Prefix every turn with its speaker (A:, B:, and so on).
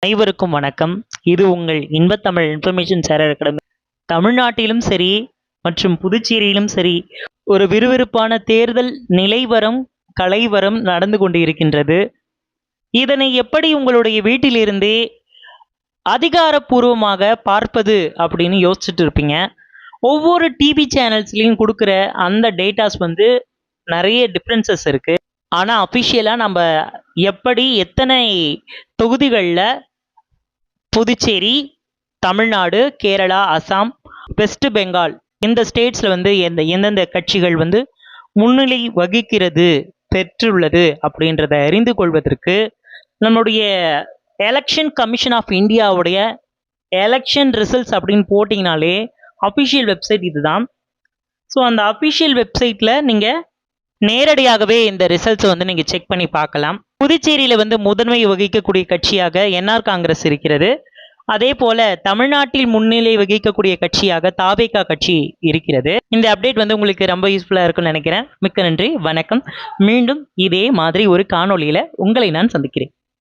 A: அனைவருக்கும் வணக்கம். இது உங்கள் இன்பத்தமிழ் இன்ஃபர்மேஷன் சேனல் அகாடமி. தமிழ்நாட்டிலும் சரி மற்றும் புதுச்சேரியிலும் சரி ஒரு விறுவிறுப்பான தேர்தல் நிலைவரம் கலைவரம் நடந்து கொண்டு இருக்கின்றது. இதனை எப்படி உங்களுடைய வீட்டிலிருந்தே அதிகாரப்பூர்வமாக பார்ப்பது அப்படின்னு யோசிச்சுட்டு இருப்பீங்க. ஒவ்வொரு டிவி சேனல்ஸ்லையும் கொடுக்குற அந்த டேட்டாஸ் நிறைய டிஃப்ரென்சஸ் இருக்குது. ஆனால் அஃபிஷியலாக நம்ம எப்படி எத்தனை தொகுதிகளில் புதுச்சேரி, தமிழ்நாடு, கேரளா, அசாம், வெஸ்ட் பெங்கால் இந்த ஸ்டேட்ஸில் எந்தெந்த கட்சிகள் முன்னிலை வகிக்கிறது பெற்றுள்ளது அப்படின்றத அறிந்து கொள்வதற்கு நம்முடைய எலெக்ஷன் கமிஷன் ஆஃப் இந்தியாவுடைய எலெக்ஷன் ரிசல்ட்ஸ் அப்படின்னு போட்டிங்கனாலே அஃபிஷியல் வெப்சைட் இதுதான். ஸோ அந்த அஃபிஷியல் வெப்சைட்டில் நீங்கள் நேரடியாகவே இந்த ரிசல்ட்ஸை நீங்கள் செக் பண்ணி பார்க்கலாம். புதுச்சேரியில் முதன்மை வகிக்கக்கூடிய கட்சியாக என்ஆர் காங்கிரஸ் இருக்கிறது. அதே போல தமிழ்நாட்டில் முன்னிலை வகிக்கக்கூடிய கட்சியாக தாவேகா கட்சி இருக்கிறது. இந்த அப்டேட் உங்களுக்கு ரொம்ப யூஸ்ஃபுல்லாக இருக்கும்னு நினைக்கிறேன். மிக்க நன்றி, வணக்கம். மீண்டும் இதே மாதிரி ஒரு காணொலியில் உங்களை நான் சந்திக்கிறேன்.